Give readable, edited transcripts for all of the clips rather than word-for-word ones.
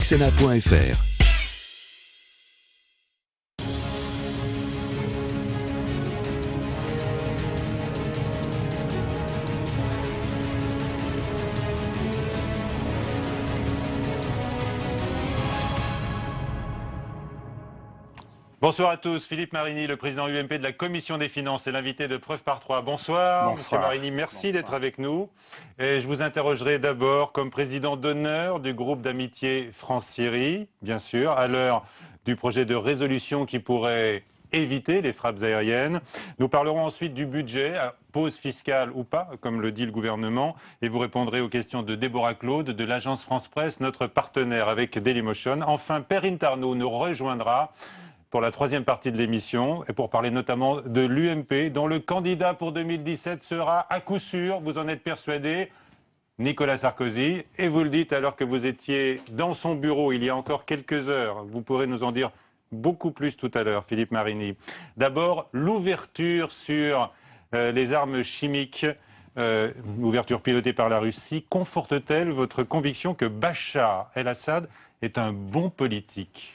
Sénat.fr. Bonsoir à tous. Philippe Marini, le président UMP de la Commission des Finances, est l'invité de Preuve par 3. Bonsoir, Monsieur Marini, merci d'être avec nous. Et je vous interrogerai d'abord comme président d'honneur du groupe d'amitié France-Syrie, bien sûr, à l'heure du projet de résolution qui pourrait éviter les frappes aériennes. Nous parlerons ensuite du budget, pause fiscale ou pas, comme le dit le gouvernement, et vous répondrez aux questions de Déborah Claude, de l'agence France-Presse, notre partenaire avec Dailymotion. Enfin, Perrine Tarnaud nous rejoindra pour la troisième partie de l'émission et pour parler notamment de l'UMP, dont le candidat pour 2017 sera à coup sûr, vous en êtes persuadé, Nicolas Sarkozy. Et vous le dites alors que vous étiez dans son bureau il y a encore quelques heures. Vous pourrez nous en dire beaucoup plus tout à l'heure, Philippe Marini. D'abord, l'ouverture sur les armes chimiques, ouverture pilotée par la Russie, conforte-t-elle votre conviction que Bachar el-Assad est un bon politique?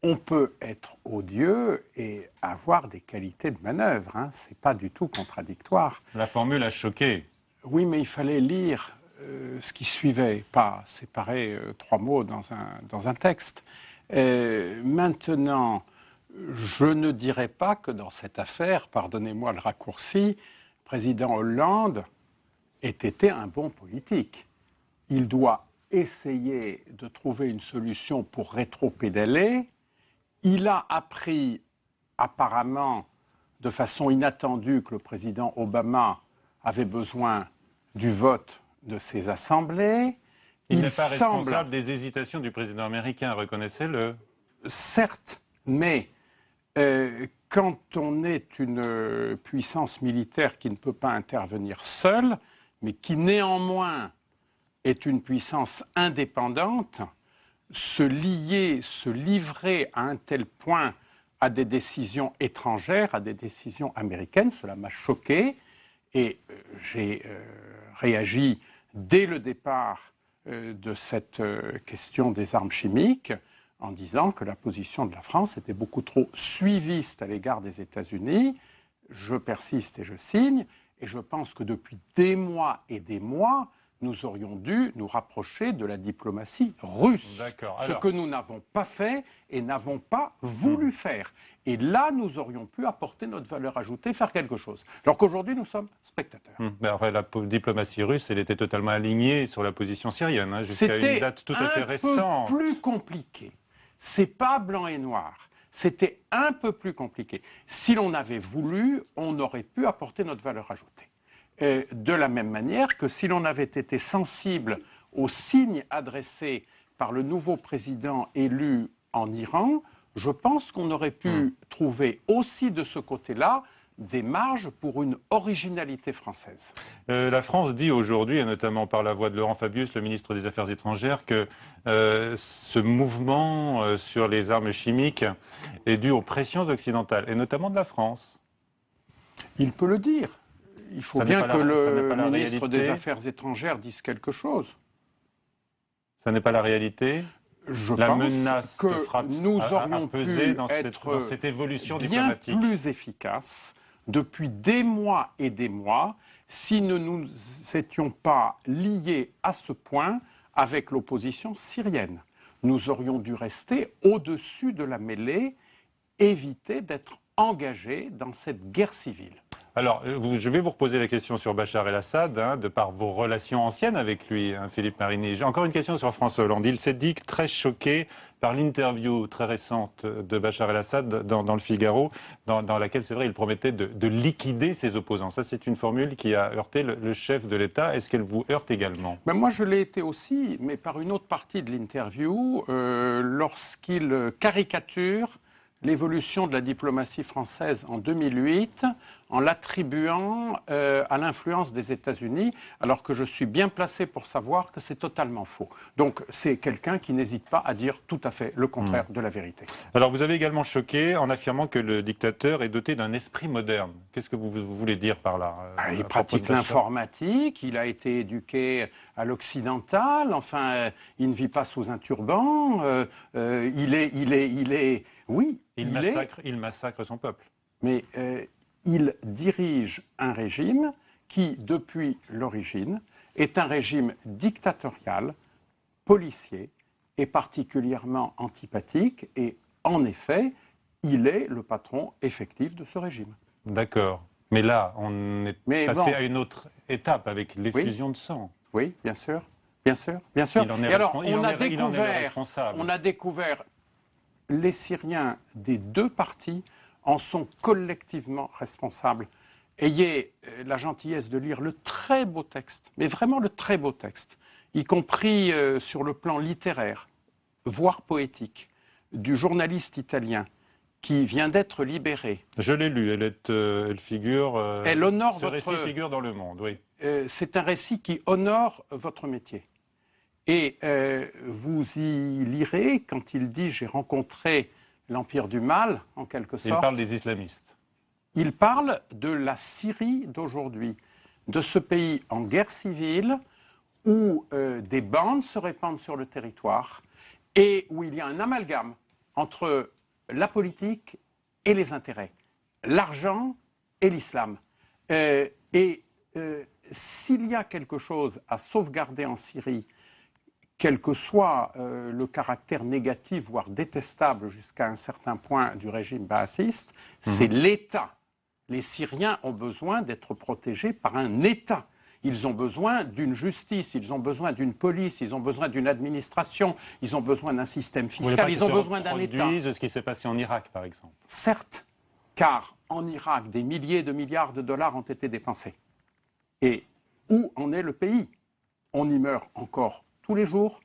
On peut être odieux et avoir des qualités de manœuvre, hein. Ce n'est pas du tout contradictoire. La formule a choqué. Oui, mais il fallait lire ce qui suivait, pas séparer trois mots dans un texte. Maintenant, je ne dirais pas que dans cette affaire, pardonnez-moi le raccourci, le président Hollande ait été un bon politique. Il doit essayer de trouver une solution pour rétro-pédaler. Il a appris apparemment de façon inattendue que le président Obama avait besoin du vote de ses assemblées. Il n'est pas responsable des hésitations du président américain, reconnaissez-le. Certes, mais quand on est une puissance militaire qui ne peut pas intervenir seule, mais qui néanmoins est une puissance indépendante, se lier, se livrer à un tel point à des décisions étrangères, à des décisions américaines, cela m'a choqué et j'ai réagi dès le départ de cette question des armes chimiques en disant que la position de la France était beaucoup trop suiviste à l'égard des États-Unis. Je persiste et je signe et je pense que depuis des mois et des mois, nous aurions dû nous rapprocher de la diplomatie russe, ce que nous n'avons pas fait et n'avons pas voulu faire. Et là, nous aurions pu apporter notre valeur ajoutée, faire quelque chose. Alors qu'aujourd'hui, nous sommes spectateurs. Enfin, la diplomatie russe, elle était totalement alignée sur la position syrienne, hein, jusqu'à une date tout à fait récente. C'était un peu plus compliqué. C'est pas blanc et noir. C'était un peu plus compliqué. Si l'on avait voulu, on aurait pu apporter notre valeur ajoutée. De la même manière que si l'on avait été sensible aux signes adressés par le nouveau président élu en Iran, je pense qu'on aurait pu trouver aussi de ce côté-là des marges pour une originalité française. La France dit aujourd'hui, et notamment par la voix de Laurent Fabius, le ministre des Affaires étrangères, que ce mouvement sur les armes chimiques est dû aux pressions occidentales, et notamment de la France. Il peut le dire. Il faut bien que le ministre des Affaires étrangères dise quelque chose. Ça n'est pas la réalité. La menace que de frappe nous aurions pesé pu dans cette évolution bien diplomatique. Plus efficace depuis des mois et des mois si nous ne nous étions pas liés à ce point avec l'opposition syrienne. Nous aurions dû rester au-dessus de la mêlée, éviter d'être engagés dans cette guerre civile. Alors, je vais vous reposer la question sur Bachar el-Assad, hein, de par vos relations anciennes avec lui, hein, Philippe Marini. J'ai encore une question sur François Hollande. Il s'est dit très choqué par l'interview très récente de Bachar el-Assad dans le Figaro, dans laquelle, c'est vrai, il promettait de liquider ses opposants. Ça, c'est une formule qui a heurté le chef de l'État. Est-ce qu'elle vous heurte également? Moi, je l'ai été aussi, mais par une autre partie de l'interview, lorsqu'il caricature l'évolution de la diplomatie française en 2008 en l'attribuant à l'influence des États-Unis, alors que je suis bien placé pour savoir que c'est totalement faux. Donc c'est quelqu'un qui n'hésite pas à dire tout à fait le contraire de la vérité. Alors vous avez également choqué en affirmant que le dictateur est doté d'un esprit moderne. Qu'est-ce que vous voulez dire par là Il pratique l'informatique, il a été éduqué à l'occidental, enfin il ne vit pas sous un turban, oui, il massacre son peuple. Mais il dirige un régime qui, depuis l'origine, est un régime dictatorial, policier et particulièrement antipathique. Et en effet, il est le patron effectif de ce régime. D'accord. Mais là, on est passé à une autre étape avec l'effusion de sang. Oui, bien sûr. Bien sûr, bien sûr. Et alors, on a découvert les Syriens des deux parties en sont collectivement responsables. Ayez la gentillesse de lire le très beau texte, mais vraiment le très beau texte, y compris sur le plan littéraire, voire poétique, du journaliste italien qui vient d'être libéré. Je l'ai lu, elle figure. Elle honore ce récit figure dans Le Monde, oui. C'est un récit qui honore votre métier. Et vous y lirez quand il dit « j'ai rencontré l'Empire du Mal », en quelque sorte. Il parle des islamistes. Il parle de la Syrie d'aujourd'hui, de ce pays en guerre civile où des bandes se répandent sur le territoire et où il y a un amalgame entre la politique et les intérêts, l'argent et l'islam. S'il y a quelque chose à sauvegarder en Syrie, quel que soit le caractère négatif, voire détestable jusqu'à un certain point du régime baathiste, c'est l'État. Les Syriens ont besoin d'être protégés par un État. Ils ont besoin d'une justice, ils ont besoin d'une police, ils ont besoin d'une administration, ils ont besoin d'un système fiscal, ils ont besoin d'un État. Ce qui s'est passé en Irak, par exemple. Certes, car en Irak, des milliers de milliards de dollars ont été dépensés. Et où en est le pays? On y meurt encore tous les jours,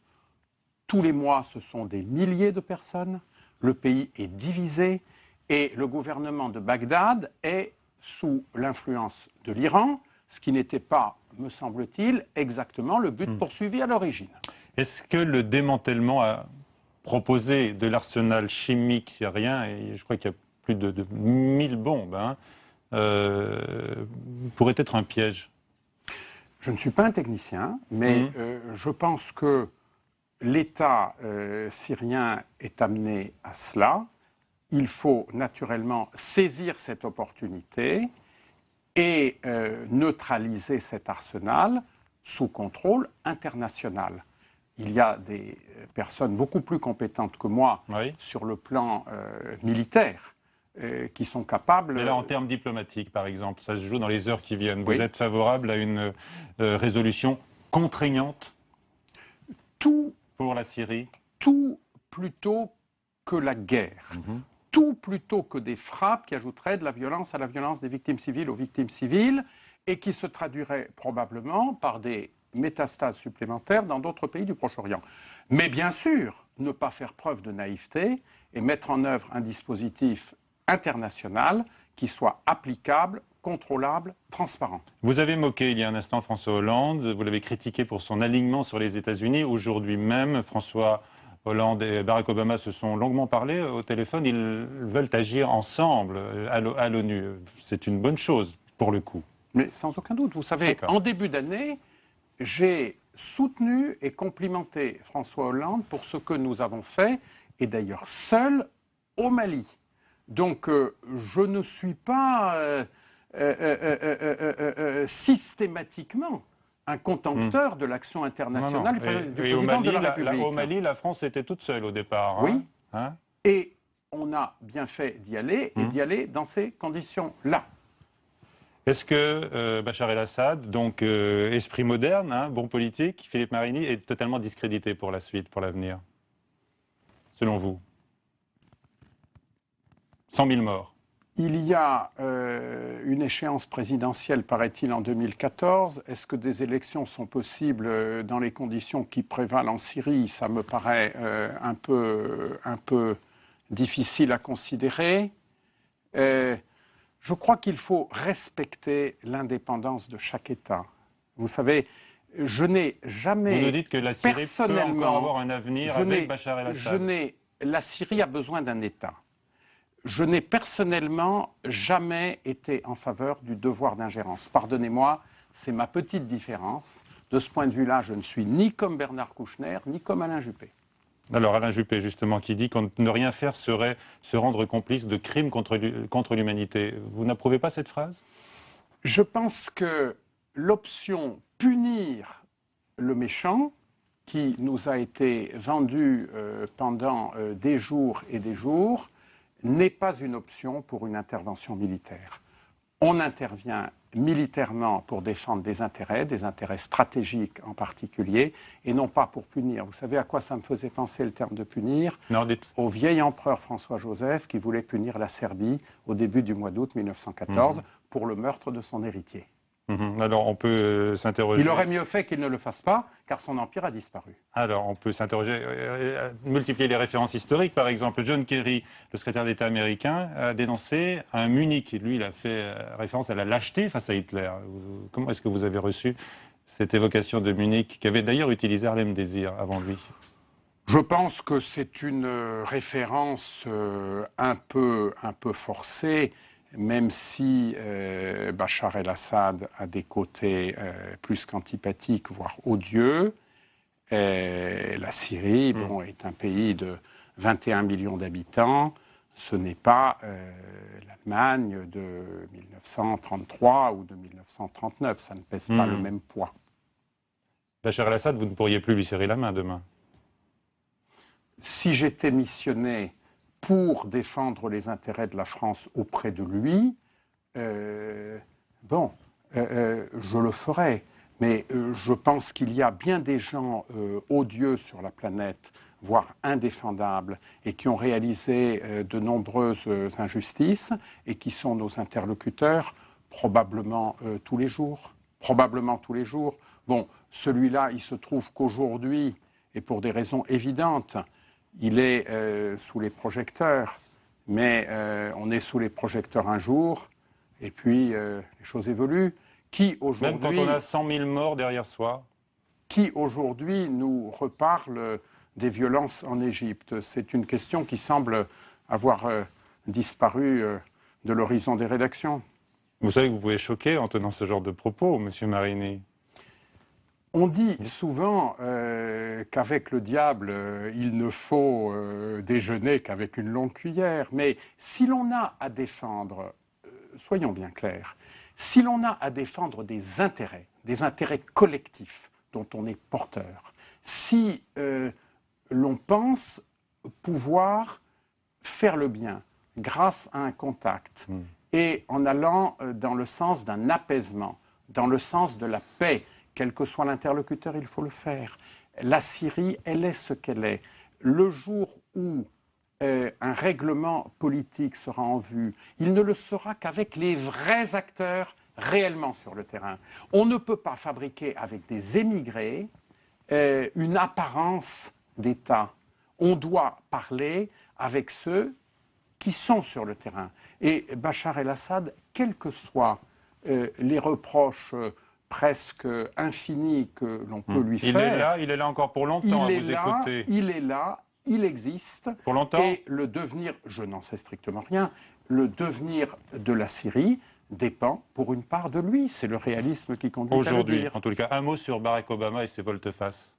tous les mois, ce sont des milliers de personnes. Le pays est divisé et le gouvernement de Bagdad est sous l'influence de l'Iran, ce qui n'était pas, me semble-t-il, exactement le but poursuivi à l'origine. Est-ce que le démantèlement proposé de l'arsenal chimique syrien, et je crois qu'il y a plus de 1000 bombes, pourrait être un piège? Je ne suis pas un technicien, mais je pense que l'État syrien est amené à cela. Il faut naturellement saisir cette opportunité et neutraliser cet arsenal sous contrôle international. Il y a des personnes beaucoup plus compétentes que moi sur le plan militaire qui sont capables... Mais là, en termes diplomatiques, par exemple, ça se joue dans les heures qui viennent. Vous êtes favorable à une résolution contraignante pour la Syrie? Tout plutôt que la guerre. Tout plutôt que des frappes qui ajouteraient de la violence à la violence des victimes civiles aux victimes civiles et qui se traduiraient probablement par des métastases supplémentaires dans d'autres pays du Proche-Orient. Mais bien sûr, ne pas faire preuve de naïveté et mettre en œuvre un dispositif international qui soit applicable, contrôlable, transparent. Vous avez moqué il y a un instant François Hollande, vous l'avez critiqué pour son alignement sur les États-Unis. Aujourd'hui même, François Hollande et Barack Obama se sont longuement parlé au téléphone. Ils veulent agir ensemble à l'ONU. C'est une bonne chose, pour le coup. Mais sans aucun doute. Vous savez, en début d'année, j'ai soutenu et complimenté François Hollande pour ce que nous avons fait, et d'ailleurs seul, au Mali. Donc, je ne suis pas systématiquement un contempteur de l'action internationale du président de la République. Au Mali, la France était toute seule au départ. Oui. Et on a bien fait d'y aller, et d'y aller dans ces conditions-là. Est-ce que Bachar el-Assad, donc esprit moderne, bon politique, Philippe Marini, est totalement discrédité pour la suite, pour l'avenir, selon vous? 100 000 morts. Il y a une échéance présidentielle, paraît-il, en 2014. Est-ce que des élections sont possibles dans les conditions qui prévalent en Syrie? Ça me paraît un peu difficile à considérer. Je crois qu'il faut respecter l'indépendance de chaque État. Vous savez, je n'ai jamais... Vous nous dites que la Syrie peut encore avoir un avenir avec Bachar el-Assad. La Syrie a besoin d'un État. Je n'ai personnellement jamais été en faveur du devoir d'ingérence. Pardonnez-moi, c'est ma petite différence. De ce point de vue-là, je ne suis ni comme Bernard Kouchner, ni comme Alain Juppé. Alors Alain Juppé, justement, qui dit qu'on ne rien faire serait se rendre complice de crimes contre l'humanité. Vous n'approuvez pas cette phrase? Je pense que l'option punir le méchant, qui nous a été vendue pendant des jours et des jours, n'est pas une option pour une intervention militaire. On intervient militairement pour défendre des intérêts stratégiques en particulier, et non pas pour punir. Vous savez à quoi ça me faisait penser le terme de punir? Non, au vieil empereur François-Joseph qui voulait punir la Serbie au début du mois d'août 1914 pour le meurtre de son héritier. Alors on peut s'interroger... Il aurait mieux fait qu'il ne le fasse pas, car son empire a disparu. Alors on peut s'interroger, multiplier les références historiques. Par exemple, John Kerry, le secrétaire d'État américain, a dénoncé un Munich. Lui, il a fait référence à la lâcheté face à Hitler. Comment est-ce que vous avez reçu cette évocation de Munich, qu'avait d'ailleurs utilisé Harlem Désir avant lui? Je pense que c'est une référence un peu forcée, même si Bachar el-Assad a des côtés plus qu'antipathiques, voire odieux. La Syrie est un pays de 21 millions d'habitants. Ce n'est pas l'Allemagne de 1933 ou de 1939. Ça ne pèse pas le même poids. Bachar el-Assad, vous ne pourriez plus lui serrer la main demain? Si j'étais missionné pour défendre les intérêts de la France auprès de lui, je le ferais. Mais je pense qu'il y a bien des gens odieux sur la planète, voire indéfendables, et qui ont réalisé de nombreuses injustices, et qui sont nos interlocuteurs probablement tous les jours. Probablement tous les jours. Bon, celui-là, il se trouve qu'aujourd'hui, et pour des raisons évidentes, il est sous les projecteurs, mais on est sous les projecteurs un jour, et puis les choses évoluent. Même quand on a 100 000 morts derrière soi? Qui aujourd'hui nous reparle des violences en Égypte? C'est une question qui semble avoir disparu de l'horizon des rédactions. Vous savez que vous pouvez choquer en tenant ce genre de propos, Monsieur Marini. On dit souvent qu'avec le diable, il ne faut déjeuner qu'avec une longue cuillère. Mais si l'on a à défendre, soyons bien clairs, si l'on a à défendre des intérêts collectifs dont on est porteur, si l'on pense pouvoir faire le bien grâce à un contact et en allant dans le sens d'un apaisement, dans le sens de la paix, quel que soit l'interlocuteur, il faut le faire. La Syrie, elle est ce qu'elle est. Le jour où un règlement politique sera en vue, il ne le sera qu'avec les vrais acteurs réellement sur le terrain. On ne peut pas fabriquer avec des émigrés une apparence d'État. On doit parler avec ceux qui sont sur le terrain. Et Bachar el-Assad, quels que soient les reproches presque infini que l'on peut lui faire. Il est là encore pour longtemps à vous écouter. Il est là, il existe. Pour longtemps. Et le devenir, je n'en sais strictement rien, le devenir de la Syrie dépend pour une part de lui. C'est le réalisme qui conduit à le dire. Aujourd'hui, en tout cas, un mot sur Barack Obama et ses volte-face.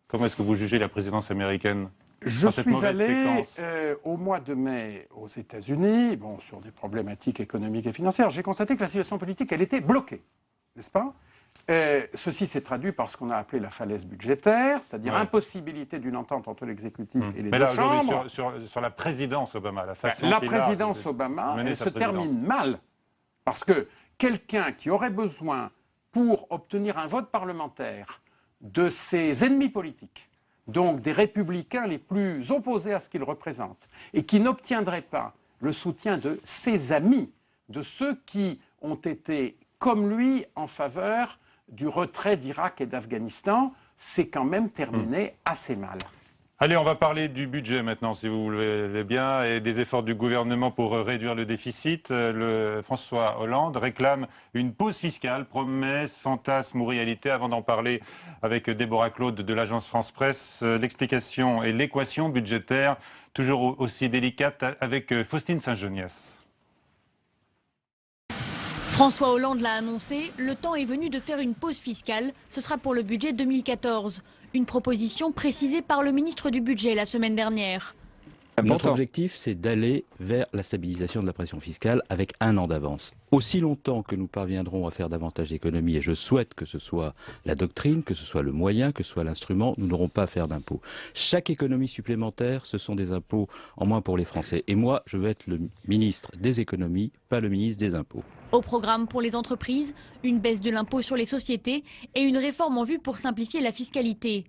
Comment est-ce que vous jugez la présidence américaine? Je suis allé au mois de mai aux États-Unis, sur des problématiques économiques et financières. J'ai constaté que la situation politique, elle était bloquée, n'est-ce pas? Ceci s'est traduit par ce qu'on a appelé la falaise budgétaire, c'est-à-dire impossibilité d'une entente entre l'exécutif et les deux chambres. Sur la présidence Obama, la façon la présidence Obama, elle se termine mal, parce que quelqu'un qui aurait besoin, pour obtenir un vote parlementaire, de ses ennemis politiques, donc des républicains les plus opposés à ce qu'il représente, et qui n'obtiendrait pas le soutien de ses amis, de ceux qui ont été, comme lui, en faveur du retrait d'Irak et d'Afghanistan, c'est quand même terminé assez mal. Allez, on va parler du budget maintenant, si vous voulez bien, et des efforts du gouvernement pour réduire le déficit. François Hollande réclame une pause fiscale, promesse, fantasme ou réalité. Avant d'en parler avec Déborah Claude de l'agence France Presse, l'explication et l'équation budgétaire, toujours aussi délicate, avec Faustine Saint-Geniès. François Hollande l'a annoncé, le temps est venu de faire une pause fiscale. Ce sera pour le budget 2014. Une proposition précisée par le ministre du Budget la semaine dernière. Notre objectif, c'est d'aller vers la stabilisation de la pression fiscale avec 1 an d'avance. Aussi longtemps que nous parviendrons à faire davantage d'économies, et je souhaite que ce soit la doctrine, que ce soit le moyen, que ce soit l'instrument, nous n'aurons pas à faire d'impôts. Chaque économie supplémentaire, ce sont des impôts en moins pour les Français. Et moi, je veux être le ministre des économies, pas le ministre des impôts. Au programme pour les entreprises, une baisse de l'impôt sur les sociétés et une réforme en vue pour simplifier la fiscalité.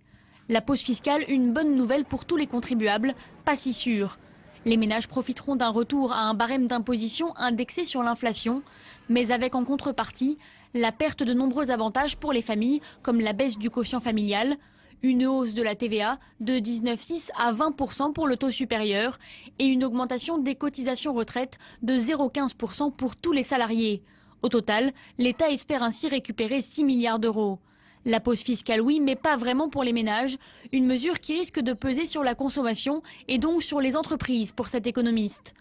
La pause fiscale, une bonne nouvelle pour tous les contribuables, pas si sûre. Les ménages profiteront d'un retour à un barème d'imposition indexé sur l'inflation, mais avec en contrepartie la perte de nombreux avantages pour les familles, comme la baisse du quotient familial, une hausse de la TVA de 19,6 à 20% pour le taux supérieur et une augmentation des cotisations retraite de 0,15% pour tous les salariés. Au total, l'État espère ainsi récupérer 6 milliards d'euros. La pause fiscale, oui, mais pas vraiment pour les ménages. Une mesure qui risque de peser sur la consommation et donc sur les entreprises pour cet économiste.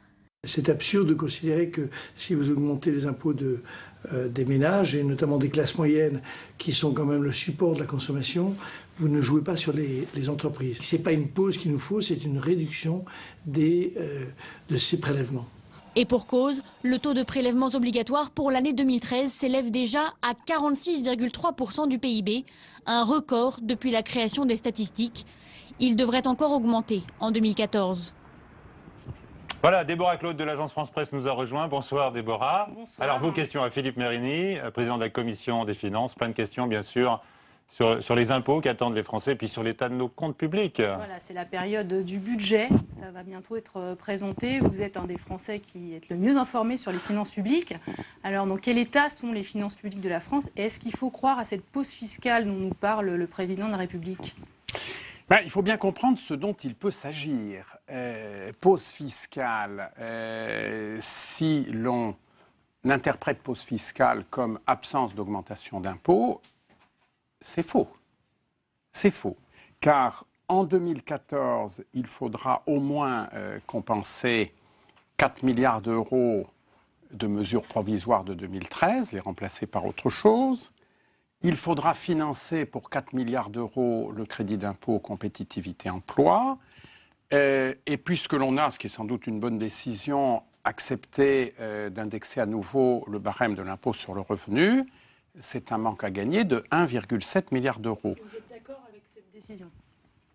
C'est absurde de considérer que si vous augmentez les impôts des ménages, et notamment des classes moyennes, qui sont quand même le support de la consommation, vous ne jouez pas sur les entreprises. Ce n'est pas une pause qu'il nous faut, c'est une réduction de ces prélèvements. Et pour cause, le taux de prélèvements obligatoires pour l'année 2013 s'élève déjà à 46,3% du PIB, un record depuis la création des statistiques. Il devrait encore augmenter en 2014. Voilà, Déborah Claude de l'agence France Presse nous a rejoint. Bonsoir Déborah. Bonsoir. Alors vos questions à Philippe Merini, président de la Commission des finances. Plein de questions bien sûr sur les impôts qu'attendent les Français et puis sur l'état de nos comptes publics. Voilà, c'est la période du budget. Ça va bientôt être présenté. Vous êtes un des Français qui est le mieux informé sur les finances publiques. Alors, dans quel état sont les finances publiques de la France? Et est-ce qu'il faut croire à cette pause fiscale dont nous parle le président de la République? Il faut bien comprendre ce dont il peut s'agir. Pause fiscale, si l'on interprète pause fiscale comme absence d'augmentation d'impôts, c'est faux. C'est faux. Car en 2014, il faudra au moins compenser 4 milliards d'euros de mesures provisoires de 2013, les remplacer par autre chose. Il faudra financer pour 4 milliards d'euros le crédit d'impôt compétitivité emploi. Et puisque l'on a, ce qui est sans doute une bonne décision, accepté d'indexer à nouveau le barème de l'impôt sur le revenu, c'est un manque à gagner de 1,7 milliard d'euros. Vous êtes d'accord avec cette décision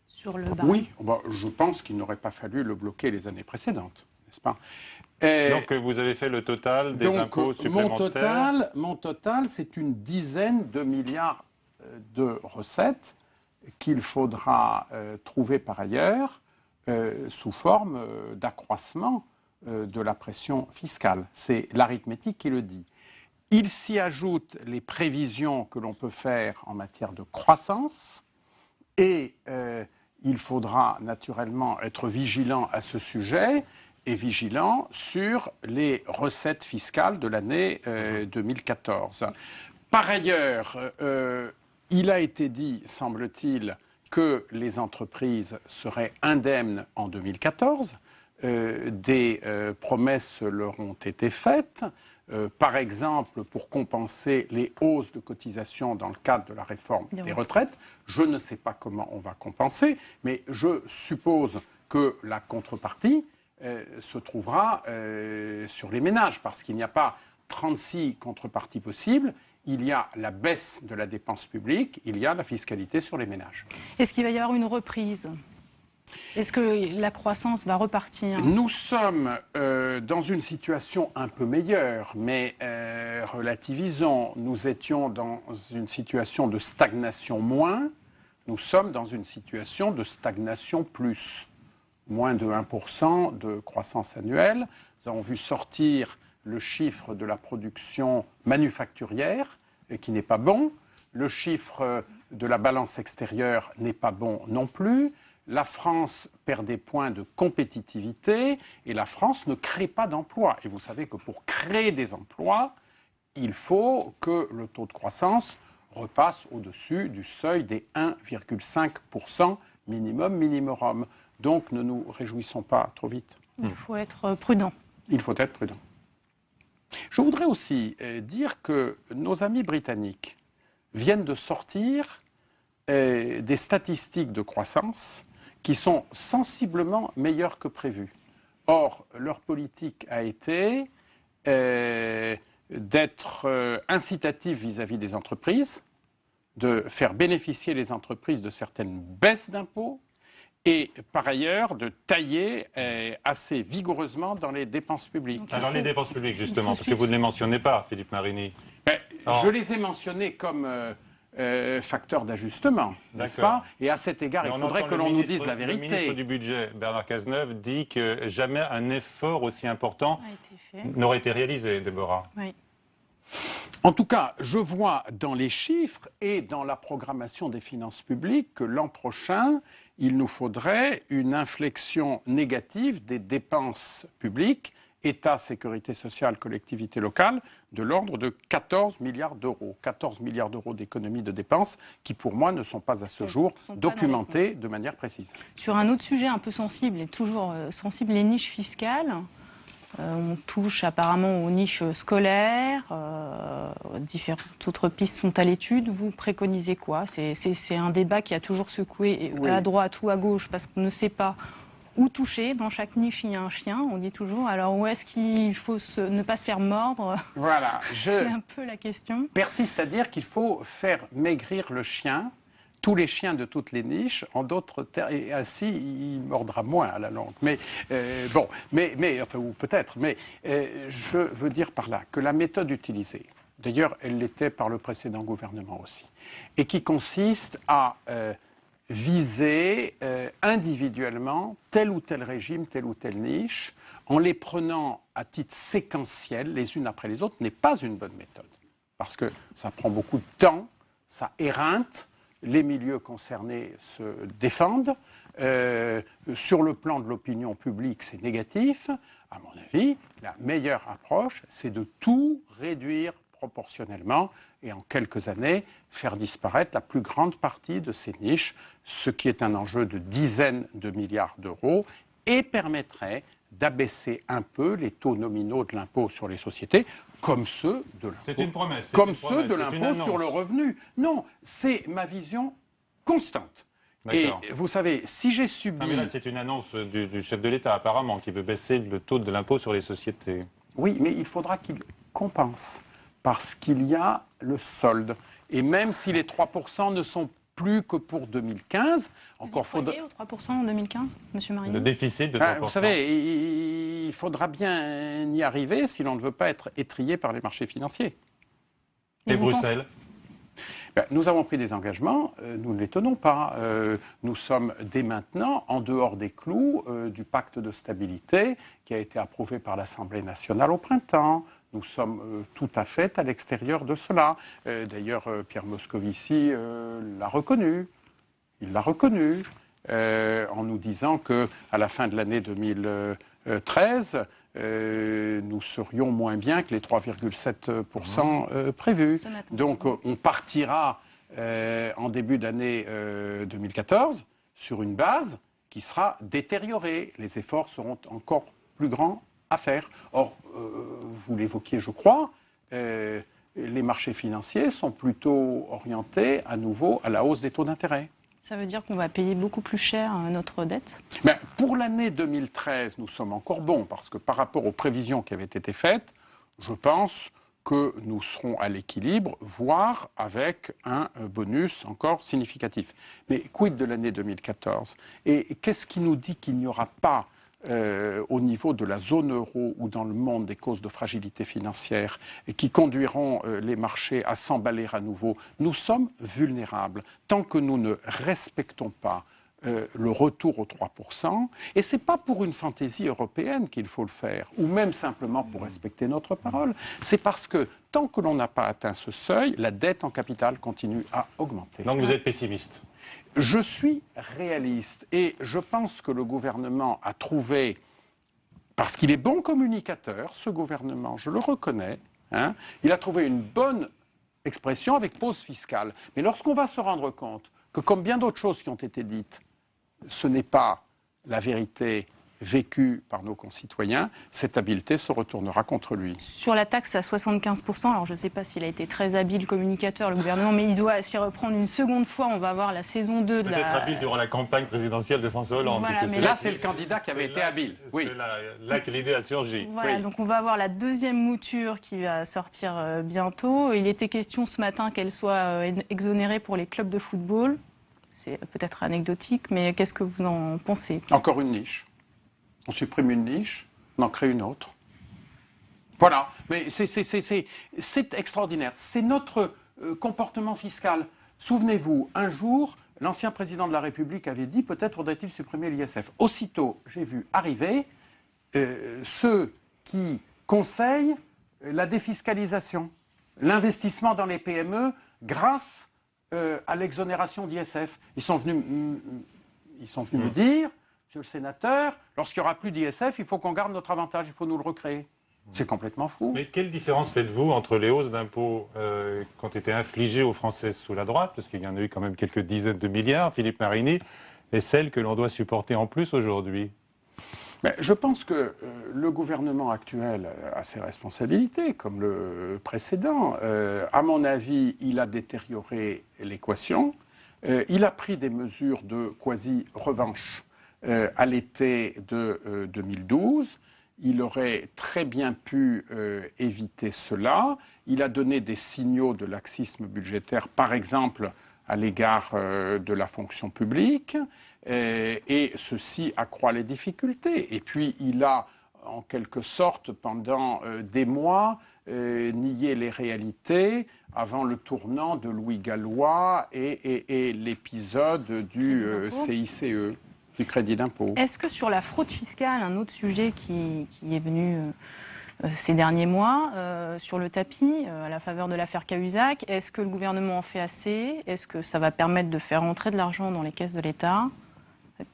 sur le barème? Oui, je pense qu'il n'aurait pas fallu le bloquer les années précédentes, n'est-ce pas? Donc vous avez fait le total des impôts supplémentaires. Mon total, c'est une dizaine de milliards de recettes qu'il faudra trouver par ailleurs sous forme d'accroissement de la pression fiscale. C'est l'arithmétique qui le dit. Il s'y ajoute les prévisions que l'on peut faire en matière de croissance et il faudra naturellement être vigilant à ce sujet et vigilant sur les recettes fiscales de l'année 2014. Par ailleurs, il a été dit, semble-t-il, que les entreprises seraient indemnes en 2014. Des promesses leur ont été faites. Par exemple, pour compenser les hausses de cotisations dans le cadre de la réforme des retraites. Je ne sais pas comment on va compenser, mais je suppose que la contrepartie se trouvera sur les ménages, parce qu'il n'y a pas 36 contreparties possibles. Il y a la baisse de la dépense publique, il y a la fiscalité sur les ménages. Est-ce qu'il va y avoir une reprise? Est-ce que la croissance va repartir? Nous sommes dans une situation un peu meilleure, mais relativisons. Nous étions dans une situation de stagnation moins, nous sommes dans une situation de stagnation plus. Moins de 1% de croissance annuelle. Nous avons vu sortir le chiffre de la production manufacturière, qui n'est pas bon. Le chiffre de la balance extérieure n'est pas bon non plus. la France perd des points de compétitivité et la France ne crée pas d'emplois. Et vous savez que pour créer des emplois, il faut que le taux de croissance repasse au-dessus du seuil des 1,5% minimum. Donc ne nous réjouissons pas trop vite. Il faut être prudent. Il faut être prudent. Je voudrais aussi dire que nos amis britanniques viennent de sortir des statistiques de croissance qui sont sensiblement meilleures que prévu. Or, leur politique a été d'être incitative vis-à-vis des entreprises, de faire bénéficier les entreprises de certaines baisses d'impôts et par ailleurs de tailler assez vigoureusement dans les dépenses publiques. Alors les dépenses publiques justement, parce que vous ne les mentionnez pas, Philippe Marini. Je les ai mentionnées comme facteur d'ajustement, n'est-ce pas? Et à cet égard, il faudrait que l'on nous dise la vérité. Le ministre du Budget, Bernard Cazeneuve, dit que jamais un effort aussi important n'aurait été réalisé, Déborah. Oui. En tout cas, je vois dans les chiffres et dans la programmation des finances publiques que l'an prochain, il nous faudrait une inflexion négative des dépenses publiques, État, sécurité sociale, collectivités locales, de l'ordre de 14 milliards d'euros. 14 milliards d'euros d'économies de dépenses qui, pour moi, ne sont pas à ce jour documentées de manière précise. Sur un autre sujet un peu sensible, et toujours sensible, les niches fiscales. On touche apparemment aux niches scolaires, différentes autres pistes sont à l'étude. Vous préconisez quoi? C'est un débat qui a toujours secoué à droite ou à gauche parce qu'on ne sait pas où toucher. Dans chaque niche, il y a un chien, on dit toujours. Alors où est-ce qu'il faut ne pas se faire mordre? Voilà, c'est un peu la question. Persiste à dire qu'il faut faire maigrir le chien, tous les chiens de toutes les niches, en d'autres termes, et ainsi il mordra moins à la longue. Mais enfin, ou peut-être, mais je veux dire par là que la méthode utilisée, d'ailleurs elle l'était par le précédent gouvernement aussi, et qui consiste à viser individuellement tel ou tel régime, telle ou telle niche, en les prenant à titre séquentiel, les unes après les autres, n'est pas une bonne méthode. Parce que ça prend beaucoup de temps, ça éreinte, les milieux concernés se défendent. Sur le plan de l'opinion publique, c'est négatif. À mon avis, la meilleure approche, c'est de tout réduire proportionnellement et en quelques années, faire disparaître la plus grande partie de ces niches, ce qui est un enjeu de dizaines de milliards d'euros et permettrait d'abaisser un peu les taux nominaux de l'impôt sur les sociétés, comme ceux de l'impôt. C'est une promesse. Comme ceux de l'impôt sur le revenu. Non, c'est ma vision constante. Et vous savez, si j'ai subi... Non, mais là, c'est une annonce du chef de l'État, apparemment, qui veut baisser le taux de l'impôt sur les sociétés. Oui, mais il faudra qu'il compense, parce qu'il y a le solde. Et même si les 3% ne sont plus que pour 2015, encore faudra... Vous y croyez aux 3% en 2015, M. Marini? Le déficit de 3%. Vous savez, il faudra bien y arriver si l'on ne veut pas être étrillé par les marchés financiers. Et Bruxelles? Nous avons pris des engagements, nous ne les tenons pas. Nous sommes dès maintenant en dehors des clous du pacte de stabilité qui a été approuvé par l'Assemblée nationale au printemps. Nous sommes tout à fait à l'extérieur de cela. D'ailleurs, Pierre Moscovici l'a reconnu. Il l'a reconnu en nous disant qu'à la fin de l'année 2013, nous serions moins bien que les 3,7% prévus. Donc on partira en début d'année 2014 sur une base qui sera détériorée. Les efforts seront encore plus grands à faire. Or, vous l'évoquiez, je crois, les marchés financiers sont plutôt orientés à nouveau à la hausse des taux d'intérêt. Ça veut dire qu'on va payer beaucoup plus cher notre dette? Pour l'année 2013, nous sommes encore bons, parce que par rapport aux prévisions qui avaient été faites, je pense que nous serons à l'équilibre, voire avec un bonus encore significatif. Mais quid de l'année 2014? Et qu'est-ce qui nous dit qu'il n'y aura pas au niveau de la zone euro ou dans le monde des causes de fragilité financière et qui conduiront les marchés à s'emballer à nouveau? Nous sommes vulnérables. Tant que nous ne respectons pas le retour aux 3%, et ce n'est pas pour une fantaisie européenne qu'il faut le faire, ou même simplement pour respecter notre parole, c'est parce que tant que l'on n'a pas atteint ce seuil, la dette en capital continue à augmenter. Donc vous êtes pessimiste? Je suis réaliste et je pense que le gouvernement a trouvé, parce qu'il est bon communicateur, ce gouvernement, je le reconnais, hein, il a trouvé une bonne expression avec pause fiscale. Mais lorsqu'on va se rendre compte que, comme bien d'autres choses qui ont été dites, ce n'est pas la vérité vécue par nos concitoyens, cette habileté se retournera contre lui. Sur la taxe à 75%, alors je ne sais pas s'il a été très habile communicateur, le gouvernement, mais il doit s'y reprendre une seconde fois. On va voir la saison 2 de Peut-être habile durant la campagne présidentielle de François Hollande. Voilà, mais là, c'est le candidat qui avait été habile. Oui. C'est là que l'idée a surgi. Voilà, oui. donc on va avoir la deuxième mouture qui va sortir bientôt. Il était question ce matin qu'elle soit exonérée pour les clubs de football. C'est peut-être anecdotique, mais qu'est-ce que vous en pensez? Encore une niche. On supprime une niche, on en crée une autre. Voilà, mais c'est extraordinaire. C'est notre comportement fiscal. Souvenez-vous, un jour, l'ancien président de la République avait dit peut-être faudrait-il supprimer l'ISF. Aussitôt, j'ai vu arriver ceux qui conseillent la défiscalisation, l'investissement dans les PME grâce à l'exonération d'ISF. Ils sont venus me dire, monsieur le sénateur, lorsqu'il n'y aura plus d'ISF, il faut qu'on garde notre avantage, il faut nous le recréer. C'est complètement fou. Mais quelle différence faites-vous entre les hausses d'impôts qui ont été infligées aux Français sous la droite, parce qu'il y en a eu quand même quelques dizaines de milliards, Philippe Marini, et celles que l'on doit supporter en plus aujourd'hui? Je pense que le gouvernement actuel a ses responsabilités, comme le précédent. À mon avis, il a détérioré l'équation. Il a pris des mesures de quasi-revanche à l'été de 2012. Il aurait très bien pu éviter cela. Il a donné des signaux de laxisme budgétaire, par exemple à l'égard de la fonction publique, et ceci accroît les difficultés. Et puis il a, en quelque sorte, pendant des mois, nié les réalités avant le tournant de Louis Gallois et l'épisode du CICE. Du crédit d'impôt. Est-ce que sur la fraude fiscale, un autre sujet qui est venu ces derniers mois sur le tapis, à la faveur de l'affaire Cahuzac, est-ce que le gouvernement en fait assez? Est-ce que ça va permettre de faire entrer de l'argent dans les caisses de l'État?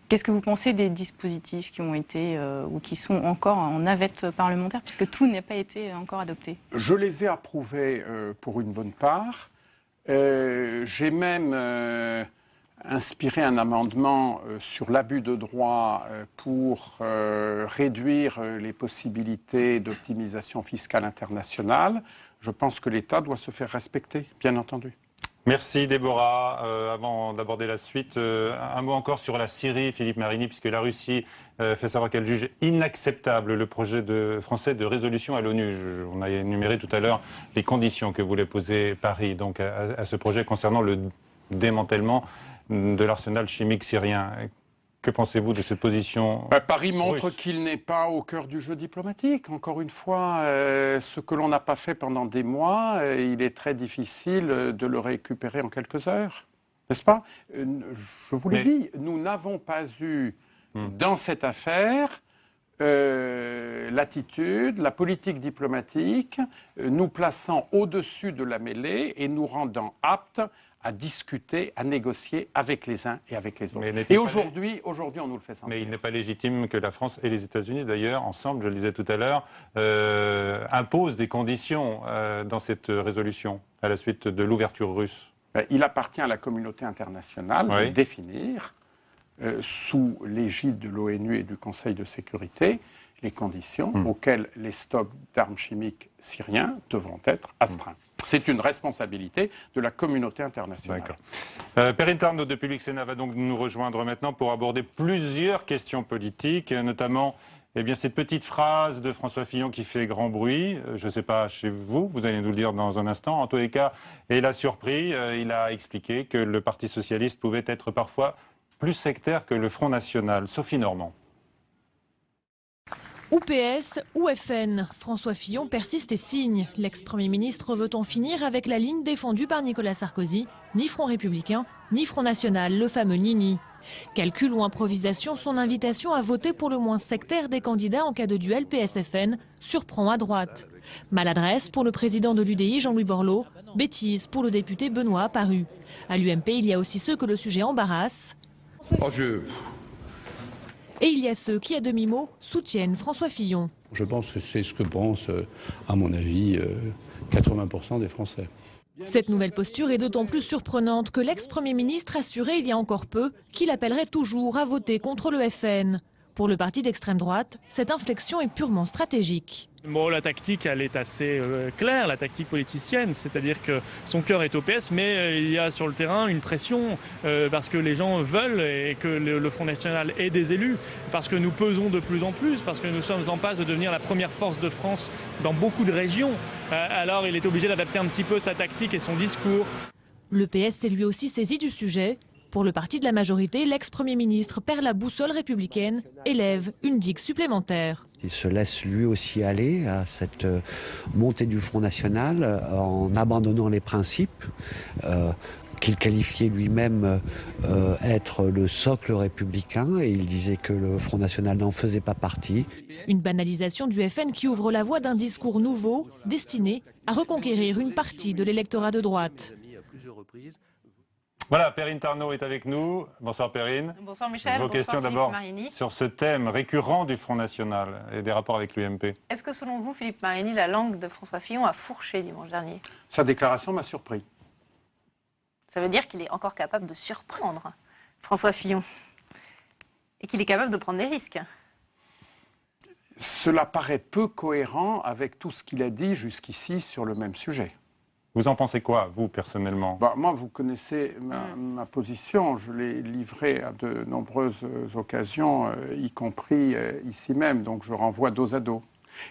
Qu'est-ce que vous pensez des dispositifs qui ont été ou qui sont encore en navette parlementaire, puisque tout n'a pas été encore adopté? Je les ai approuvés pour une bonne part. J'ai même inspiré un amendement sur l'abus de droit pour réduire les possibilités d'optimisation fiscale internationale. Je pense que l'État doit se faire respecter, bien entendu. Merci Déborah. Avant d'aborder la suite, un mot encore sur la Syrie, Philippe Marini, puisque la Russie fait savoir qu'elle juge inacceptable le projet français de résolution à l'ONU. On a énuméré tout à l'heure les conditions que voulait poser Paris donc, à ce projet concernant le démantèlement de l'arsenal chimique syrien. Que pensez-vous de cette position? Paris montre qu'il n'est pas au cœur du jeu diplomatique. Encore une fois, ce que l'on n'a pas fait pendant des mois, il est très difficile de le récupérer en quelques heures. N'est-ce pas? Je vous l'ai dit, nous n'avons pas eu dans cette affaire l'attitude, la politique diplomatique, nous plaçant au-dessus de la mêlée et nous rendant aptes à discuter, à négocier avec les uns et avec les autres. Et aujourd'hui, on nous le fait sentir. Mais il n'est pas légitime que la France et les États-Unis, d'ailleurs, ensemble, je le disais tout à l'heure, imposent des conditions dans cette résolution, à la suite de l'ouverture russe. Il appartient à la communauté internationale de définir, sous l'égide de l'ONU et du Conseil de sécurité, les conditions auxquelles les stocks d'armes chimiques syriens devront être astreints. C'est une responsabilité de la communauté internationale. D'accord. Perrine Tarnaud de Public Sénat va donc nous rejoindre maintenant pour aborder plusieurs questions politiques, notamment cette petite phrase de François Fillon qui fait grand bruit. Je ne sais pas chez vous, vous allez nous le dire dans un instant. En tous les cas, il a surpris, il a expliqué que le Parti socialiste pouvait être parfois plus sectaire que le Front National. Sophie Normand. Ou PS ou FN, François Fillon persiste et signe. L'ex-premier ministre veut en finir avec la ligne défendue par Nicolas Sarkozy, ni Front républicain, ni Front national, le fameux Nini. Calcul ou improvisation, son invitation à voter pour le moins sectaire des candidats en cas de duel PS-FN surprend à droite. Maladresse pour le président de l'UDI, Jean-Louis Borloo, bêtise pour le député Benoît Apparu. À l'UMP, il y a aussi ceux que le sujet embarrasse. Et il y a ceux qui, à demi-mot, soutiennent François Fillon. Je pense que c'est ce que pensent, à mon avis, 80% des Français. Cette nouvelle posture est d'autant plus surprenante que l'ex-premier ministre assurait il y a encore peu qu'il appellerait toujours à voter contre le FN. Pour le parti d'extrême droite, cette inflexion est purement stratégique. Bon, la tactique, elle est assez claire, la tactique politicienne, c'est-à-dire que son cœur est au PS, mais il y a sur le terrain une pression parce que les gens veulent et que le Front National ait des élus, parce que nous pesons de plus en plus, parce que nous sommes en passe de devenir la première force de France dans beaucoup de régions. Alors il est obligé d'adapter un petit peu sa tactique et son discours. Le PS s'est lui aussi saisi du sujet. Pour le parti de la majorité, l'ex-premier ministre perd la boussole républicaine et lève une digue supplémentaire. Il se laisse lui aussi aller à cette montée du Front National en abandonnant les principes qu'il qualifiait lui-même être le socle républicain, et il disait que le Front National n'en faisait pas partie. Une banalisation du FN qui ouvre la voie d'un discours nouveau destiné à reconquérir une partie de l'électorat de droite. Voilà, Perrine Tarnaud est avec nous. Bonsoir Perrine. Bonsoir Michel. Vos questions d'abord sur ce thème récurrent du Front National et des rapports avec l'UMP. Est-ce que selon vous, Philippe Marini, la langue de François Fillon a fourché dimanche dernier? Sa déclaration m'a surpris. Ça veut dire qu'il est encore capable de surprendre François Fillon et qu'il est capable de prendre des risques. Cela paraît peu cohérent avec tout ce qu'il a dit jusqu'ici sur le même sujet. Vous en pensez quoi, vous, personnellement? Moi, vous connaissez ma position. Je l'ai livrée à de nombreuses occasions, y compris ici même. Donc, je renvoie dos à dos.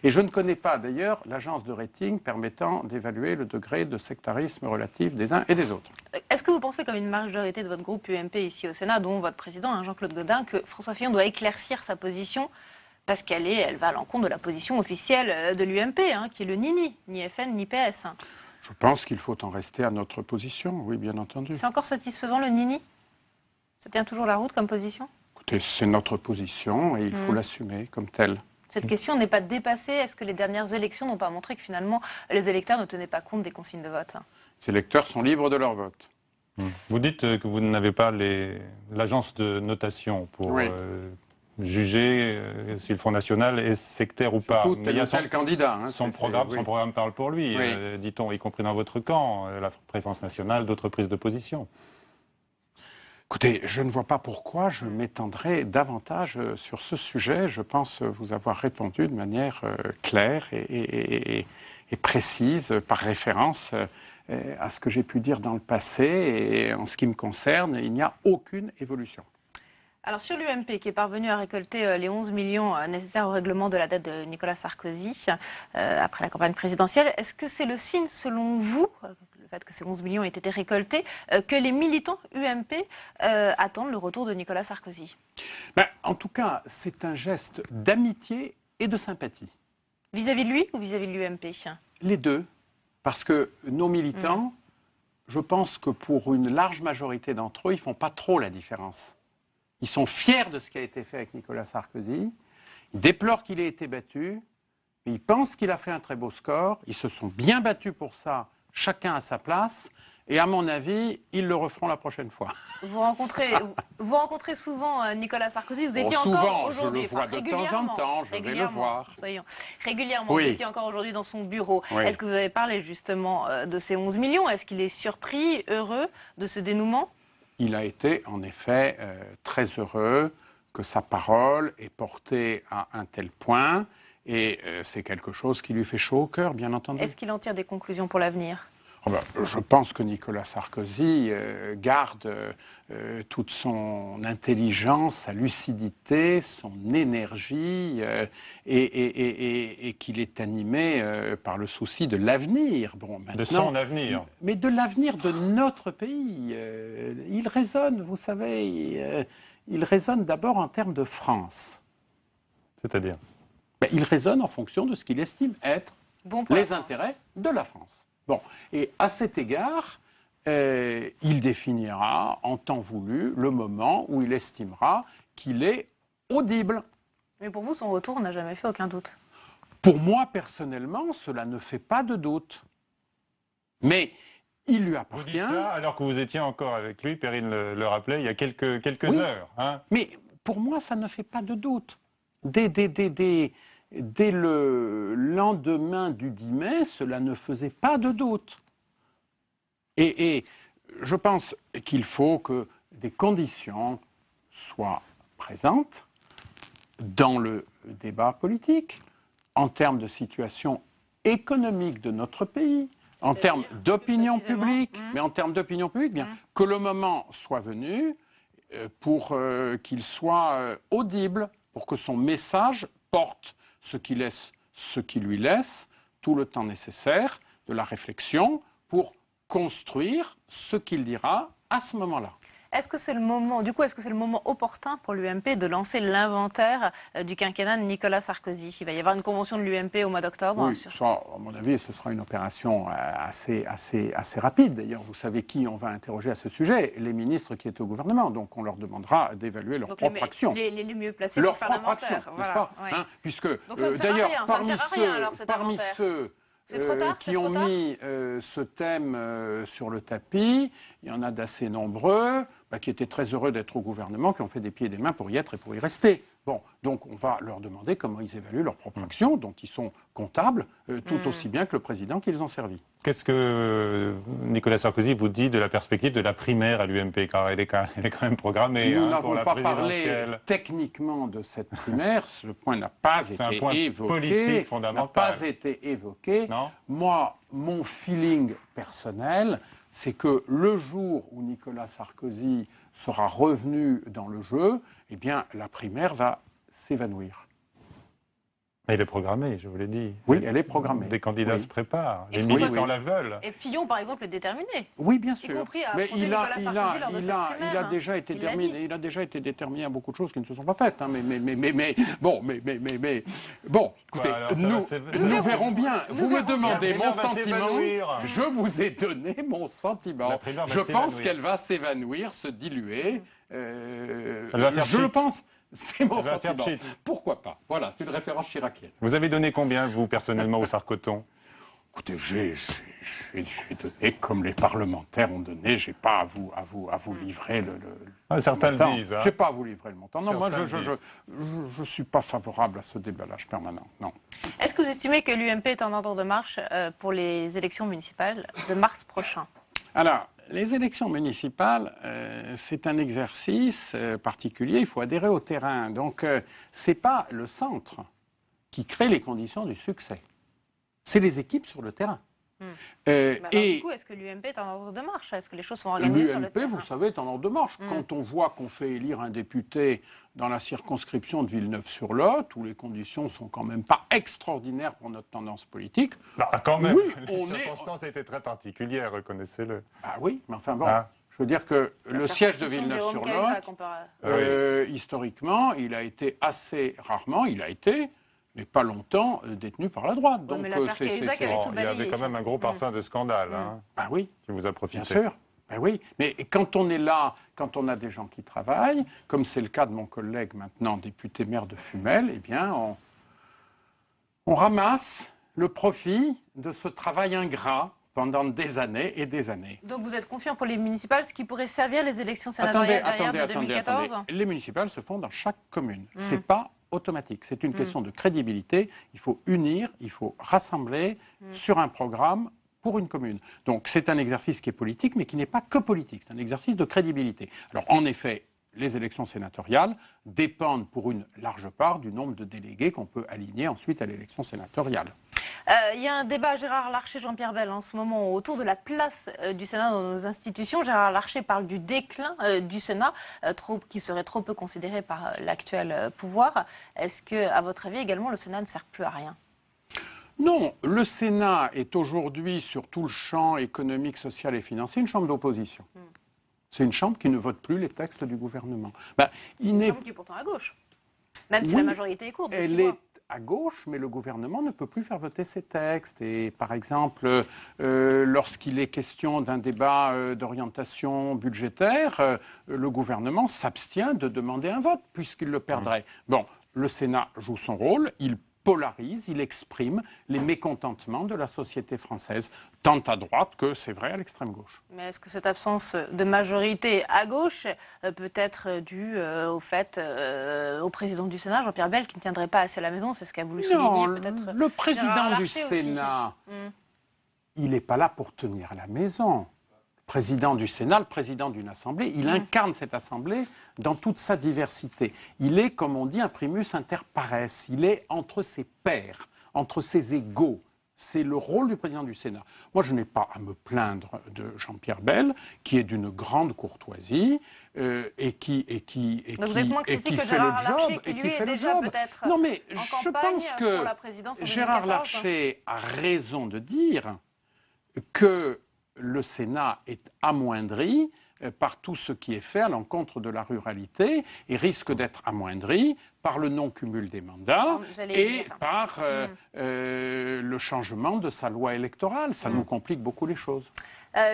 Et je ne connais pas, d'ailleurs, l'agence de rating permettant d'évaluer le degré de sectarisme relatif des uns et des autres. Est-ce que vous pensez, comme une majorité de votre groupe UMP ici au Sénat, dont votre président, Jean-Claude Gaudin, que François Fillon doit éclaircir sa position parce qu'elle va à l'encontre de la position officielle de l'UMP, qui est le ni FN, ni PS? Je pense qu'il faut en rester à notre position, oui, bien entendu. C'est encore satisfaisant le ni? Ça tient toujours la route comme position? Écoutez, c'est notre position et il faut l'assumer comme telle. Cette question n'est pas dépassée. Est-ce que les dernières élections n'ont pas montré que finalement les électeurs ne tenaient pas compte des consignes de vote? Les électeurs sont libres de leur vote. Vous dites que vous n'avez pas l'agence de notation pour juger si le Front National est sectaire ou pas. Mais il y a tel candidat. Son programme parle pour lui, dit-on, y compris dans votre camp, la préférence nationale, d'autres prises de position. Écoutez, je ne vois pas pourquoi je m'étendrai davantage sur ce sujet. Je pense vous avoir répondu de manière claire et précise, par référence à ce que j'ai pu dire dans le passé. Et en ce qui me concerne, il n'y a aucune évolution. Alors sur l'UMP qui est parvenu à récolter les 11 millions nécessaires au règlement de la dette de Nicolas Sarkozy après la campagne présidentielle, est-ce que c'est le signe selon vous, le fait que ces 11 millions aient été récoltés, que les militants UMP attendent le retour de Nicolas Sarkozy? En tout cas, c'est un geste d'amitié et de sympathie. Vis-à-vis de lui ou vis-à-vis de l'UMP? Les deux, parce que nos militants, je pense que pour une large majorité d'entre eux, ils ne font pas trop la différence. Ils sont fiers de ce qui a été fait avec Nicolas Sarkozy, ils déplorent qu'il ait été battu, mais ils pensent qu'il a fait un très beau score, ils se sont bien battus pour ça, chacun à sa place, et à mon avis, ils le referont la prochaine fois. Vous rencontrez souvent Nicolas Sarkozy, vous étiez encore aujourd'hui, je le vois de temps en temps, je vais le voir. Régulièrement, vous étiez encore aujourd'hui dans son bureau. Est-ce que vous avez parlé justement de ces 11 millions? Est-ce qu'il est surpris, heureux de ce dénouement? Il a été en effet très heureux que sa parole ait porté à un tel point, et c'est quelque chose qui lui fait chaud au cœur, bien entendu. Est-ce qu'il en tire des conclusions pour l'avenir? Je pense que Nicolas Sarkozy garde toute son intelligence, sa lucidité, son énergie, et qu'il est animé par le souci de l'avenir. De son avenir. Mais de l'avenir de notre pays. Il raisonne, vous savez, il raisonne d'abord en termes de France. C'est-à-dire? Il raisonne en fonction de ce qu'il estime être les intérêts de la France. Et à cet égard, il définira en temps voulu le moment où il estimera qu'il est audible. Mais pour vous, son retour n'a jamais fait aucun doute. Pour moi, personnellement, cela ne fait pas de doute. Mais il lui appartient... Vous dites ça alors que vous étiez encore avec lui, Perrine le rappelait, il y a quelques Oui, heures. Hein. Mais pour moi, ça ne fait pas de doute. Dès le lendemain du 10 mai, cela ne faisait pas de doute. Et je pense qu'il faut que des conditions soient présentes dans le débat politique, en termes de situation économique de notre pays, en termes d'opinion publique, mais en termes d'opinion publique, bien, que le moment soit venu pour qu'il soit audible, pour que son message porte ce qui lui laisse tout le temps nécessaire de la réflexion pour construire ce qu'il dira à ce moment-là. Est-ce que c'est le moment opportun pour l'UMP de lancer l'inventaire du quinquennat de Nicolas Sarkozy? Il va y avoir une convention de l'UMP au mois d'octobre. Oui, ça, à mon avis, ce sera une opération assez rapide. D'ailleurs, vous savez qui on va interroger à ce sujet? Les ministres qui étaient au gouvernement. Donc, on leur demandera d'évaluer leur propre action. Les mieux placés leur pour faire propre action, l'inventaire. n'est-ce pas, Oui. hein, puisque, d'ailleurs, parmi ceux qui ont mis ce thème sur le tapis, il y en a d'assez nombreux qui étaient très heureux d'être au gouvernement, qui ont fait des pieds et des mains pour y être et pour y rester. Bon, donc on va leur demander comment ils évaluent leur propre action, dont ils sont comptables, tout aussi bien que le président qu'ils ont servi. Qu'est-ce que Nicolas Sarkozy vous dit de la perspective de la primaire à l'UMP, car elle est quand même programmée Nous pour la n'avons pas présidentielle. parlé techniquement de cette primaire, le point n'a pas été évoqué. C'est un point politique fondamental. N'a pas été évoqué. Non. Moi, mon feeling personnel, c'est que le jour où Nicolas Sarkozy sera revenu dans le jeu, eh bien, la primaire va s'évanouir. Mais elle est programmée, je vous l'ai dit. Oui, elle est programmée. Des candidats se préparent, Et les militants la veulent. Et Fillon, par exemple, est déterminé. Oui, bien sûr. Y compris à mais affronter Nicolas Sarkozy lors de cette primaire. Il a déjà été déterminé. Il a déjà été déterminé à beaucoup de choses qui ne se sont pas faites. Hein, bon, écoutez, alors, nous verrons bien. Vous me demandez mon sentiment. s'évanouir. Je vous ai donné mon sentiment. Je pense qu'elle va s'évanouir, se diluer. Elle va faire je le chic. pense. C'est mon sentiment. Chic. Pourquoi pas? Voilà, c'est une référence chiracienne. Vous avez donné combien, vous, personnellement, au Sarkoton? Écoutez, j'ai donné comme les parlementaires ont donné. J'ai pas à vous livrer le certains montant. le disent. Hein. J'ai pas à vous livrer le montant. Non, moi, Certains je suis pas favorable à ce déballage permanent. Non. Est-ce que vous estimez que l'UMP est en ordre de marche pour les élections municipales de mars prochain? Alors, les élections municipales, c'est un exercice particulier. Il faut adhérer au terrain. Donc, c'est pas le centre qui crée les conditions du succès. C'est les équipes sur le terrain. Du coup, est-ce que l'UMP est en ordre de marche? Est-ce que les choses sont organisées sur le terrain? L'UMP, vous savez, est en ordre de marche. Quand on voit qu'on fait élire un député dans la circonscription de Villeneuve-sur-Lot, où les conditions sont quand même pas extraordinaires pour notre tendance politique... quand même, oui, les circonstances étaient très particulières, reconnaissez-le. Ah oui, mais enfin bon... Je veux dire que le siège de Villeneuve-sur-Lot, historiquement, il a été assez rarement, mais pas longtemps, détenu par la droite. Donc, mais l'affaire Cahuzac avait tout il y balayé. avait quand même un gros parfum de scandale. Hein, ah oui, qui vous a profité. Bien sûr. Ben oui, mais quand on est là, quand on a des gens qui travaillent, comme c'est le cas de mon collègue maintenant, député maire de Fumel, eh bien, on ramasse le profit de ce travail ingrat pendant des années et des années. Donc vous êtes confiant pour les municipales, ce qui pourrait servir les élections sénatoriales derrière de 2014 ? Attendez. Les municipales se font dans chaque commune. C'est pas automatique. C'est une question de crédibilité. Il faut unir, il faut rassembler sur un programme pour une commune. Donc c'est un exercice qui est politique, mais qui n'est pas que politique. C'est un exercice de crédibilité. Alors en effet, les élections sénatoriales dépendent pour une large part du nombre de délégués qu'on peut aligner ensuite à l'élection sénatoriale. Il y a un débat Gérard Larcher, Jean-Pierre Bel en ce moment autour de la place du Sénat dans nos institutions. Gérard Larcher parle du déclin du Sénat, qui serait trop peu considéré par l'actuel pouvoir. Est-ce que, à votre avis également, le Sénat ne sert plus à rien ? Non, le Sénat est aujourd'hui sur tout le champ économique, social et financier une chambre d'opposition. C'est une chambre qui ne vote plus les textes du gouvernement. Une chambre qui est pourtant à gauche, même si la majorité est courte. à gauche, mais le gouvernement ne peut plus faire voter ses textes. Et par exemple, lorsqu'il est question d'un débat d'orientation budgétaire, le gouvernement s'abstient de demander un vote, puisqu'il le perdrait. Bon, le Sénat joue son rôle, il polarise, il exprime les mécontentements de la société française, tant à droite que, c'est vrai, à l'extrême gauche. Mais est-ce que cette absence de majorité à gauche peut être due au fait, au président du Sénat, Jean-Pierre Bel, qui ne tiendrait pas assez à la maison? C'est ce qu'a voulu souligner peut-être. Le président du Sénat, il n'est pas là pour tenir la maison. Le président du Sénat, le président d'une assemblée, il incarne cette assemblée dans toute sa diversité. Il est, comme on dit, un primus inter pares. Il est entre ses pairs, entre ses égaux. C'est le rôle du président du Sénat. Moi, je n'ai pas à me plaindre de Jean-Pierre Bel, qui est d'une grande courtoisie et qui fait le job. Qui lui est déjà peut-être non, mais en je pense que la présidence en Gérard 2014. Larcher a raison de dire que le Sénat est amoindri par tout ce qui est fait à l'encontre de la ruralité et risque d'être amoindri par le non-cumul des mandats et par le changement de sa loi électorale. Ça nous complique beaucoup les choses.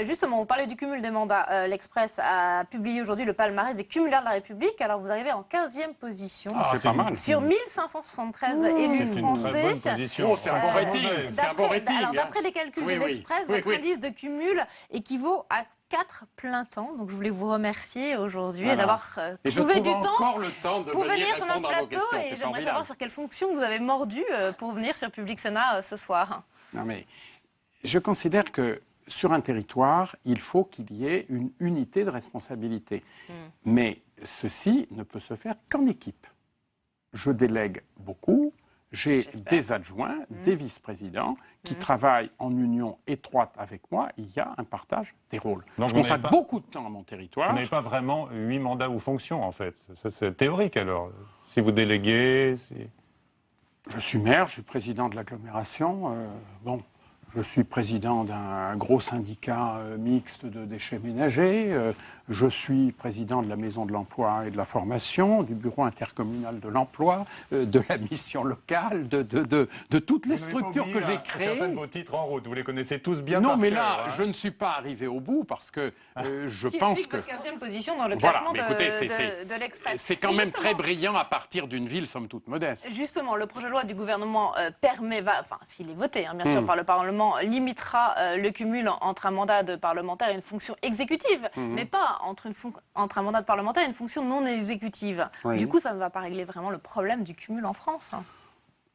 Justement, vous parlez du cumul des mandats. L'Express a publié aujourd'hui le palmarès des cumulaires de la République. Alors vous arrivez en 15e position. C'est pas mal. Sur 1573 élus français. C'est un bon rating. Alors d'après les calculs de l'Express, votre indice de cumul équivaut à 4 plein temps. Donc je voulais vous remercier aujourd'hui d'avoir trouvé du temps pour venir sur notre plateau. Et j'aimerais savoir sur quelle fonction vous avez mordu pour venir sur Public Sénat ce soir. Non mais je considère que sur un territoire, il faut qu'il y ait une unité de responsabilité. Mais ceci ne peut se faire qu'en équipe. Je délègue beaucoup. J'ai des adjoints, des vice-présidents qui travaillent en union étroite avec moi. Il y a un partage des rôles. Donc, je consacre beaucoup de temps à mon territoire. Vous n'avez pas vraiment 8 mandats ou fonctions, en fait. C'est théorique, alors. Si vous déléguez... Je suis maire, je suis président de l'agglomération. Je suis président d'un gros syndicat mixte de déchets ménagers. Je suis président de la Maison de l'Emploi et de la Formation, du Bureau intercommunal de l'Emploi, de la mission locale, de toutes les structures que j'ai créées. Certains de vos titres en route, vous les connaissez tous bien par cœur. Non, mais là, je ne suis pas arrivé au bout parce que je pense que... Votre 15e position dans le classement de l'Express. C'est quand même très brillant à partir d'une ville, somme toute, modeste. Justement, le projet de loi du gouvernement s'il est voté, bien sûr, par le Parlement, limitera le cumul entre un mandat de parlementaire et une fonction exécutive, mais pas entre un mandat de parlementaire et une fonction non exécutive. Du coup, ça ne va pas régler vraiment le problème du cumul en France.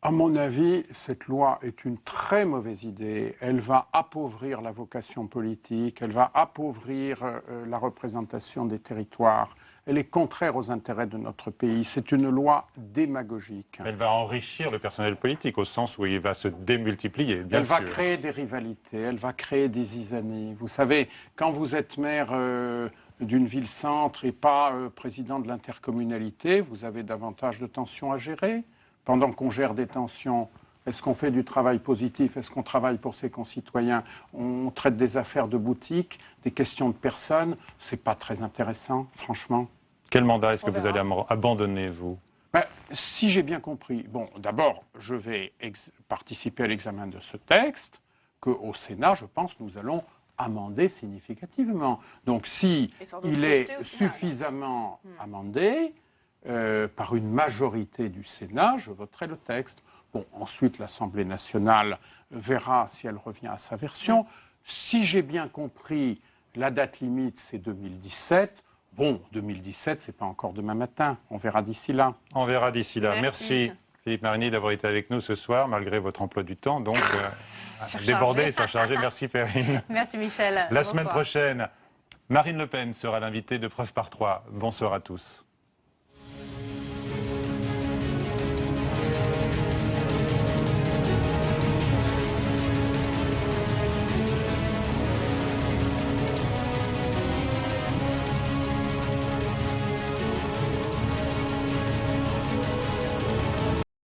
À mon avis, cette loi est une très mauvaise idée. Elle va appauvrir la vocation politique, elle va appauvrir la représentation des territoires. Elle est contraire aux intérêts de notre pays. C'est une loi démagogique. Elle va enrichir le personnel politique au sens où il va se démultiplier, bien sûr. Elle va créer des rivalités, elle va créer des isanies. Vous savez, quand vous êtes maire d'une ville-centre et pas président de l'intercommunalité, vous avez davantage de tensions à gérer. Pendant qu'on gère des tensions, est-ce qu'on fait du travail positif? Est-ce qu'on travaille pour ses concitoyens? On traite des affaires de boutique, des questions de personnes. C'est pas très intéressant, franchement. Quel mandat est-ce que vous allez abandonner, vous? Si j'ai bien compris, d'abord, je vais participer à l'examen de ce texte, qu'au Sénat, je pense, nous allons amender significativement. Donc, si il est suffisamment amendé par une majorité du Sénat, je voterai le texte. Ensuite, l'Assemblée nationale verra si elle revient à sa version. Si j'ai bien compris, la date limite, c'est 2017. 2017, c'est pas encore demain matin. On verra d'ici là. On verra d'ici là. Merci Philippe Marigny d'avoir été avec nous ce soir, malgré votre emploi du temps. Donc, débordé et surchargé. Merci Perrine. Merci Michel. La semaine prochaine, Marine Le Pen sera l'invitée de Preuve par 3. Bonsoir à tous.